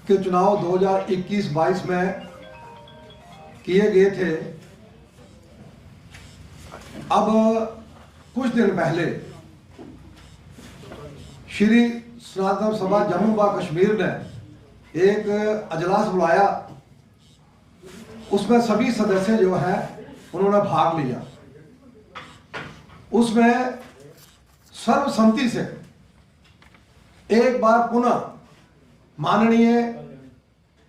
के चुनाव 2021-22 में किए गए थे। अब कुछ दिन पहले श्री सनातन सभा जम्मू व कश्मीर ने एक अजलास बुलाया। उसमें सभी सदस्य जो है उन्होंने भाग लिया। उसमें सर्वसम्मति से एक बार पुनः माननीय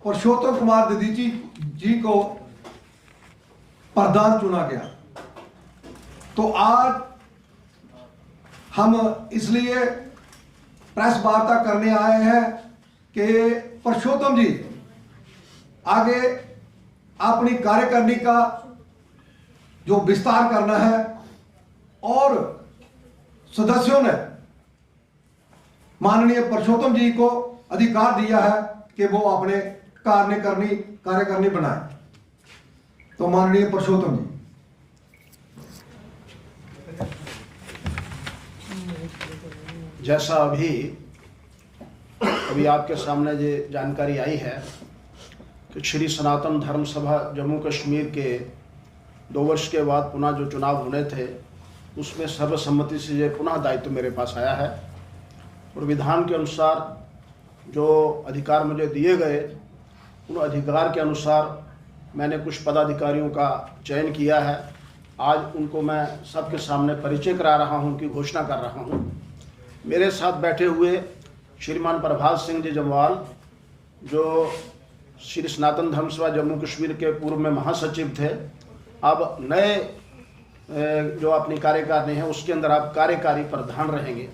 पुरुषोत्तम कुमार दधीची जी को प्रधान चुना गया। तो आज हम इसलिए प्रेस वार्ता करने आए हैं कि पुरुषोत्तम जी आगे अपनी कार्यकारिणी का जो विस्तार करना है और सदस्यों ने माननीय पुरुषोत्तम जी को अधिकार दिया है कि वो अपने कार्यकारिणी बनाए। तो माननीय पुरुषोत्तम जी। जैसा अभी आपके सामने ये जानकारी आई है कि श्री सनातन धर्म सभा जम्मू कश्मीर के 2 वर्ष के बाद पुनः जो चुनाव होने थे उसमें सर्वसम्मति से ये पुनः दायित्व मेरे पास आया है और विधान के अनुसार जो अधिकार मुझे दिए गए उन अधिकार के अनुसार मैंने कुछ पदाधिकारियों का चयन किया है। आज उनको मैं सबके सामने परिचय करा रहा हूं, उनकी घोषणा कर रहा हूं। मेरे साथ बैठे हुए श्रीमान प्रभात सिंह जी जम्वाल जो श्री सनातन धर्म सभा जम्मू कश्मीर के पूर्व में महासचिव थे, अब नए जो अपनी कार्यकारिणी है उसके अंदर आप कार्यकारी प्रधान रहेंगे।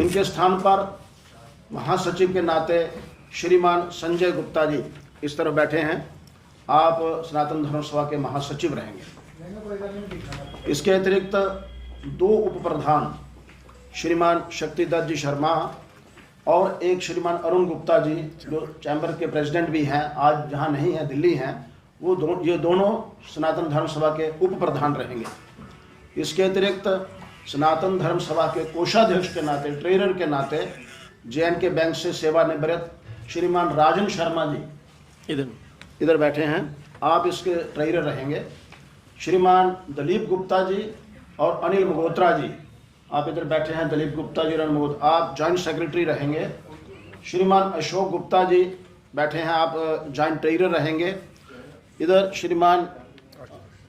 इनके स्थान पर महासचिव के नाते श्रीमान संजय गुप्ता जी इस तरफ बैठे हैं, आप सनातन धर्म सभा के महासचिव रहेंगे। इसके अतिरिक्त 2 उप प्रधान श्रीमान शक्तिदत्त जी शर्मा और एक श्रीमान अरुण गुप्ता जी जो चैम्बर के प्रेसिडेंट भी हैं, आज जहां नहीं है दिल्ली हैं, ये दोनों सनातन धर्म सभा के उप प्रधान रहेंगे। इसके अतिरिक्त सनातन धर्म सभा के कोषाध्यक्ष के नाते, ट्रेजरर के नाते JNK बैंक से सेवानिवृत्त श्रीमान राजन शर्मा जी इधर बैठे हैं, आप इसके ट्रेजरर रहेंगे। श्रीमान दलीप गुप्ता जी और अनिल मगोत्रा जी आप इधर बैठे हैं, दलीप गुप्ता जी और अनिल मगोत्रा, आप जॉइंट सेक्रेटरी रहेंगे। श्रीमान अशोक गुप्ता जी बैठे हैं, आप जॉइंट ट्रेजरर रहेंगे। इधर श्रीमान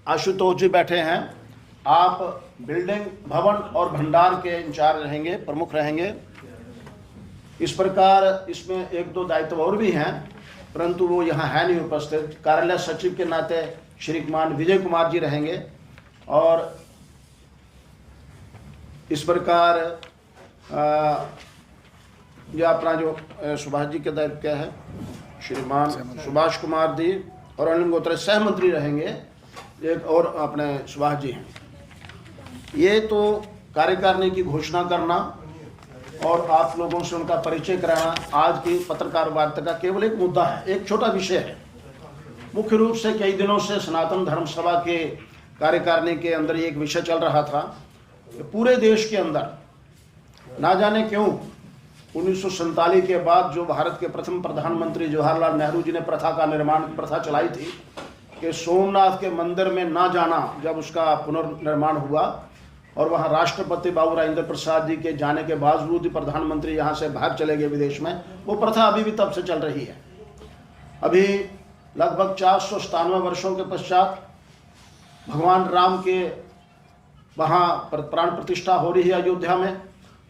आशुतोष जी बैठे हैं, आप बिल्डिंग भवन और भंडार के इंचार्ज रहेंगे, प्रमुख रहेंगे। इस प्रकार इसमें 1-2 दायित्व और भी हैं परंतु वो यहाँ है नहीं उपस्थित। कार्यालय सचिव के नाते श्रीमान विजय कुमार जी रहेंगे और इस प्रकार जो अपना जो सुभाष जी के दायित्व क्या है, श्रीमान सुभाष कुमार जी और अनिल गोत्रे सह मंत्री रहेंगे, एक और अपने सुभाष जी हैं। ये तो कार्यकारिणी की घोषणा करना और आप लोगों से उनका परिचय कराना आज की पत्रकार वार्ता का केवल एक मुद्दा है, एक छोटा विषय है। मुख्य रूप से कई दिनों से सनातन धर्म सभा के कार्यकारिणी के अंदर एक विषय चल रहा था कि पूरे देश के अंदर ना जाने क्यों 1947 के बाद जो भारत के प्रथम प्रधानमंत्री जवाहरलाल नेहरू जी ने प्रथा चलाई थी कि सोमनाथ के मंदिर में ना जाना, जब उसका पुनर्निर्माण हुआ और वहाँ राष्ट्रपति बाबू राजेंद्र प्रसाद जी के जाने के बावजूद भी प्रधानमंत्री यहाँ से बाहर चले गए विदेश में, वो प्रथा अभी भी तब से चल रही है। अभी लगभग 497 वर्षों के पश्चात भगवान राम के वहाँ प्राण प्रतिष्ठा हो रही है अयोध्या में,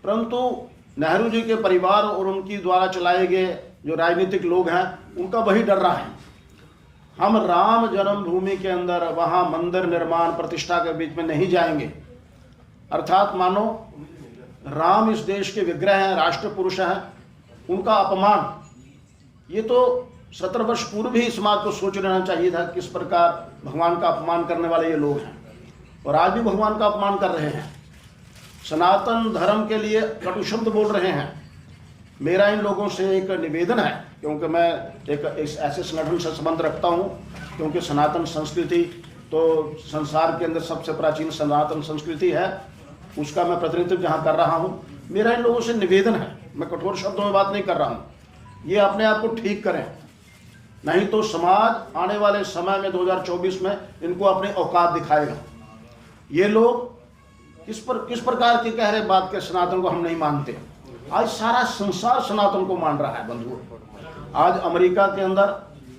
परंतु नेहरू जी के परिवार और उनकी द्वारा चलाए गए जो राजनीतिक लोग हैं उनका वही डर रहा है। हम राम जन्मभूमि के अंदर वहाँ मंदिर निर्माण प्रतिष्ठा के बीच में नहीं जाएंगे, अर्थात मानो राम इस देश के विग्रह हैं, राष्ट्र पुरुष हैं, उनका अपमान। ये तो 17 वर्ष पूर्व भी इस बात को सोच लेना चाहिए था किस प्रकार भगवान का अपमान करने वाले ये लोग हैं और आज भी भगवान का अपमान कर रहे हैं, सनातन धर्म के लिए कटु शब्द बोल रहे हैं। मेरा इन लोगों से एक निवेदन है, क्योंकि मैं एक ऐसे संगठन से संबंध रखता हूं, क्योंकि सनातन संस्कृति तो संसार के अंदर सबसे प्राचीन सनातन संस्कृति है, उसका मैं प्रतिनिधित्व जहां कर रहा हूं। मेरा इन लोगों से निवेदन है, मैं कठोर शब्दों में बात नहीं कर रहा हूं, ये अपने आप को ठीक करें, नहीं तो समाज आने वाले समय में 2024 में इनको अपनी औकात दिखाएगा। ये लोग किस प्रकार की कह रहे बात के सनातन को हम नहीं मानते। आज सारा संसार सनातन को मान रहा है बंधुओं। आज अमेरिका के अंदर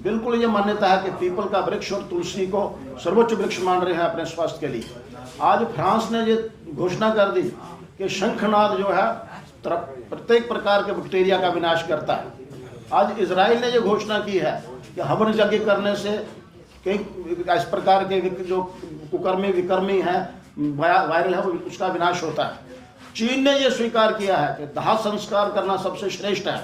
बिल्कुल ये मान्यता है कि पीपल का वृक्ष और तुलसी को सर्वोच्च वृक्ष मान रहे हैं अपने स्वास्थ्य के लिए। आज फ्रांस ने ये घोषणा कर दी कि शंखनाद जो है प्रत्येक प्रकार के बैक्टीरिया का विनाश करता है। आज इजराइल ने ये घोषणा की है कि हवन यज्ञ करने से कई इस प्रकार के जो कुकर्मी विकर्मी हैं वायरल है उसका विनाश होता है। चीन ने यह स्वीकार किया है कि दाह संस्कार करना सबसे श्रेष्ठ है,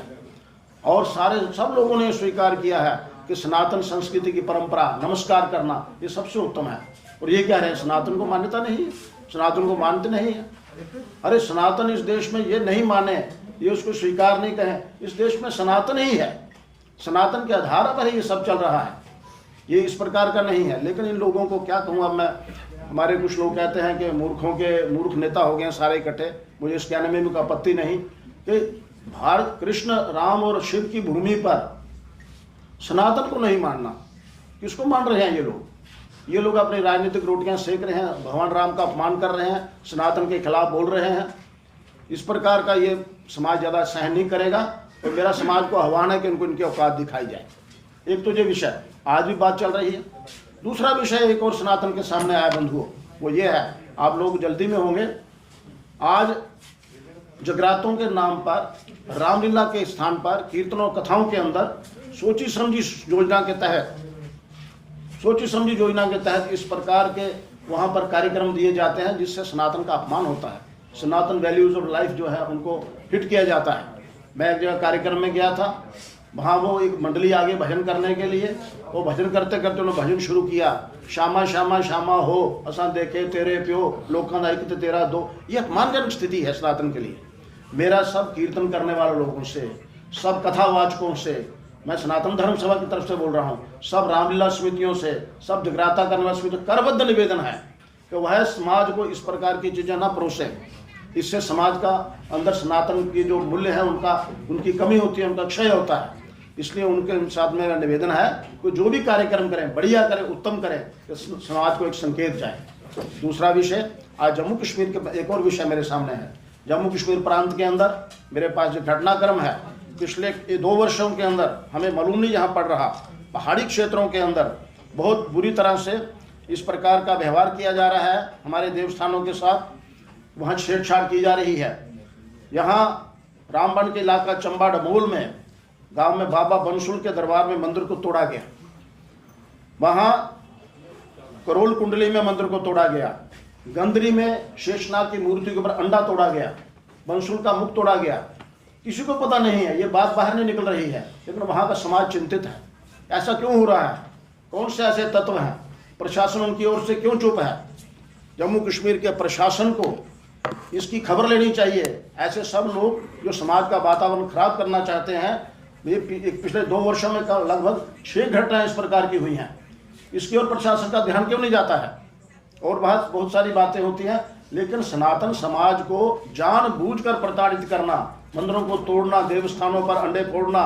और सब लोगों ने स्वीकार किया है कि सनातन संस्कृति की परंपरा नमस्कार करना ये सबसे उत्तम है। और ये कह रहे हैं सनातन को मान्यता नहीं है, सनातन को मानते नहीं है। अरे सनातन इस देश में ये नहीं माने, ये उसको स्वीकार नहीं कहें, इस देश में सनातन ही है, सनातन के आधार पर ही ये सब चल रहा है, ये इस प्रकार का नहीं है। लेकिन इन लोगों को क्या कहूँ अब मैं, हमारे कुछ लोग कहते हैं कि मूर्ख नेता हो गए हैं सारे इकट्ठे। मुझे इस कहने में भी आपत्ति नहीं कि भारत कृष्ण राम और शिव की भूमि पर सनातन को नहीं मानना, किसको मान रहे हैं ये लोग? ये लोग अपनी राजनीतिक रोटियां सेक रहे हैं, भगवान राम का अपमान कर रहे हैं, सनातन के खिलाफ बोल रहे हैं। इस प्रकार का ये समाज ज़्यादा सहन नहीं करेगा, और मेरा समाज को आह्वान है कि इनको इनकी औकात दिखाई जाए। एक तो ये विषय आज भी बात चल रही है। दूसरा विषय एक और सनातन के सामने आया बंधुओं, वो ये है, आप लोग जल्दी में होंगे, आज जगरातों के नाम पर रामलीला के स्थान पर कीर्तनों कथाओं के अंदर सोची समझी योजना के तहत इस प्रकार के वहाँ पर कार्यक्रम दिए जाते हैं जिससे सनातन का अपमान होता है। सनातन वैल्यूज ऑफ लाइफ जो है उनको हिट किया जाता है। मैं एक जगह कार्यक्रम में गया था, वहाँ वो एक मंडली आगे भजन करने के लिए, वो भजन करते करते उन्होंने भजन शुरू किया, श्यामा श्यामा श्यामा हो असा देखे तेरे प्यो लोकां दा इक ते तेरा दो। ये अपमानजनक स्थिति है सनातन के लिए। मेरा सब कीर्तन करने वाले लोगों से, सब कथावाचकों से, मैं सनातन धर्म सभा की तरफ से बोल रहा हूँ, सब रामलीला समितियों से, सब जगराता करने वाली समितियों, करबद्ध निवेदन है कि वह समाज को इस प्रकार की चीज़ें ना परोसे। इससे समाज का अंदर सनातन की जो मूल्य है उनकी कमी होती है, उनका क्षय होता है। इसलिए उनके साथ मेरा निवेदन है कि जो भी कार्यक्रम करें बढ़िया करें, उत्तम करें, तो समाज को एक संकेत जाए। दूसरा विषय, आज जम्मू कश्मीर के एक और विषय मेरे सामने है। जम्मू कश्मीर प्रांत के अंदर मेरे पास जो घटनाक्रम है पिछले 2 वर्षों के अंदर, हमें मालूम नहीं जहाँ पड़ रहा, पहाड़ी क्षेत्रों के अंदर बहुत बुरी तरह से इस प्रकार का व्यवहार किया जा रहा है हमारे देवस्थानों के साथ। वहाँ छेड़छाड़ की जा रही है। यहाँ रामबन के इलाका चंबा डमोल में गांव में बाबा बनसुल के दरबार में मंदिर को तोड़ा गया। वहाँ करोल कुंडली में मंदिर को तोड़ा गया। गंदरी में शेषनाग की मूर्ति के ऊपर अंडा तोड़ा गया। बनसुल का मुख तोड़ा गया। किसी को पता नहीं है, ये बात बाहर नहीं निकल रही है, लेकिन वहाँ का समाज चिंतित है। ऐसा क्यों हो रहा है? कौन से ऐसे तत्व हैं? प्रशासन उनकी ओर से क्यों चुप है? जम्मू कश्मीर के प्रशासन को इसकी खबर लेनी चाहिए। ऐसे सब लोग जो समाज का वातावरण खराब करना चाहते हैं, ये पिछले 2 वर्षों में लगभग 6 घटनाएं इस प्रकार की हुई हैं। इसकी ओर प्रशासन का ध्यान क्यों नहीं जाता है? और बहुत सारी बातें होती हैं, लेकिन सनातन समाज को जानबूझकर प्रताड़ित करना, मंदिरों को तोड़ना, देवस्थानों पर अंडे फोड़ना,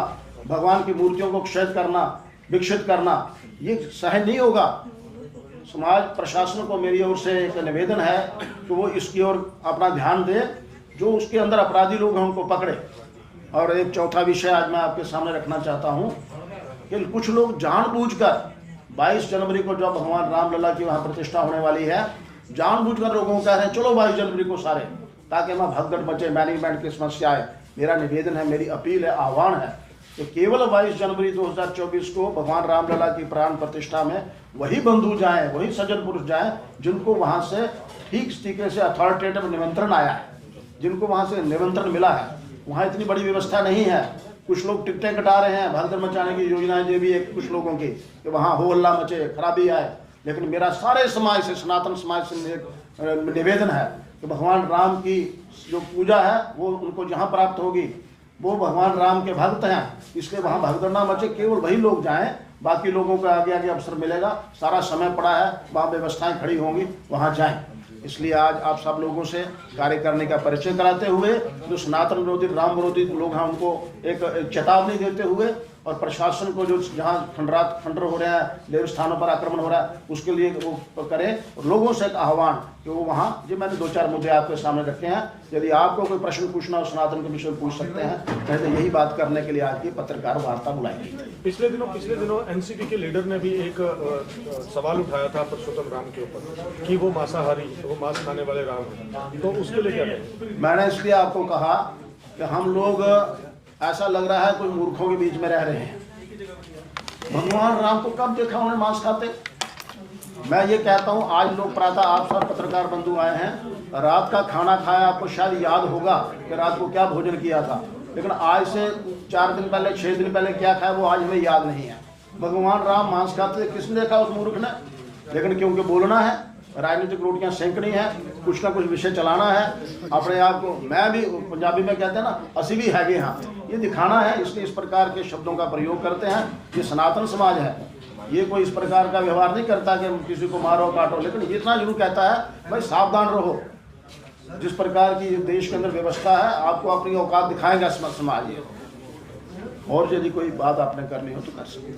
भगवान की मूर्तियों को क्षय करना, विक्षित करना, ये सहन नहीं होगा। समाज प्रशासन को मेरी ओर से एक निवेदन है कि वो इसकी ओर अपना ध्यान दे, जो उसके अंदर अपराधी लोग हैं उनको पकड़े। और एक चौथा विषय आज मैं आपके सामने रखना चाहता हूँ कि कुछ लोग जानबूझकर 22 जनवरी को जब भगवान रामलला की वहाँ प्रतिष्ठा होने वाली है, जानबूझकर लोगों को कह रहे हैं चलो 22 जनवरी को सारे, ताकि वहाँ भगदड़ मचे, मैनेजमेंट की समस्या आए। मेरा निवेदन है, मेरी अपील है, आह्वान है कि केवल 22 जनवरी 2024 को भगवान रामलला की प्राण प्रतिष्ठा में वही बंधु जाएं, वही सज्जन पुरुष जाएं जिनको वहाँ से ठीक तरीके से अथॉरिटेटिव निमंत्रण आया है, जिनको वहाँ से निमंत्रण मिला है। वहाँ इतनी बड़ी व्यवस्था नहीं है। कुछ लोग टिकटें कटा रहे हैं, भगदड़ मचाने की योजनाएं जो भी है कुछ लोगों की, कि वहाँ हो हल्ला मचे, खराबी आए। लेकिन मेरा सारे समाज से, सनातन समाज से निवेदन है कि भगवान राम की जो पूजा है वो उनको जहाँ प्राप्त होगी, वो भगवान राम के भक्त हैं, इसलिए वहाँ भगदड़ ना मचे, केवल वही लोग जाएं, बाकी लोगों को आगे आगे अवसर मिलेगा। सारा समय पड़ा है, वहाँ व्यवस्थाएं खड़ी होंगी, वहाँ जाएं। इसलिए आज आप सब लोगों से कार्य करने का परिचय कराते हुए जो सनातन विरोधी राम विरोधी लोग हैं उनको एक चेतावनी देते हुए और प्रशासन को जो जहाँ खंडर हो रहे हैं, देव स्थानों पर आक्रमण हो रहा है, उसके लिए वो करें। और लोगों से एक आह्वान कि वो वहाँ जो मैंने 2-4 मुद्दे आपके सामने रखे हैं, यदि आपको कोई प्रश्न पूछना हो सनातन के विषय में पूछ सकते हैं। नहीं तो यही बात करने के लिए आज की पत्रकार वार्ता बुलाई गई। पिछले दिनों एनसीपी के लीडर ने भी एक सवाल उठाया था परसोत्तम राम के ऊपर कि वो मांसाहारी, वो मांस खाने वाले राम हैं, तो उसके लिए क्या कहें? मैंने इसलिए आपको कहा कि हम लोग ऐसा लग रहा है कोई मूर्खों के बीच में रह रहे हैं। भगवान राम को कब देखा उन्हें मांस खाते? मैं ये कहता हूँ आज लोग प्रातः आप सब पत्रकार बंधु आए हैं, रात का खाना खाया, आपको शायद याद होगा कि रात को क्या भोजन किया था, लेकिन आज से 4 दिन पहले 6 दिन पहले क्या खाया वो आज हमें याद नहीं है। भगवान राम मांस खाते किसने देखा उस मूर्ख ने? लेकिन क्योंकि बोलना है, राजनीतिक रोटियां सेंकनी है, कुछ ना कुछ विषय चलाना है, अपने आप को, मैं भी पंजाबी में कहते हैं ना, असी भी हैगे हाँ, ये दिखाना है, इसलिए इस प्रकार के शब्दों का प्रयोग करते हैं। ये सनातन समाज है, ये कोई इस प्रकार का व्यवहार नहीं करता कि किसी को मारो काटो, लेकिन ये इतना जरूर कहता है भाई सावधान रहो। जिस प्रकार की देश के अंदर व्यवस्था है, आपको अपनी औकात दिखाएगा समाज ये। और यदि कोई बात आपने करनी हो तो कर सकते।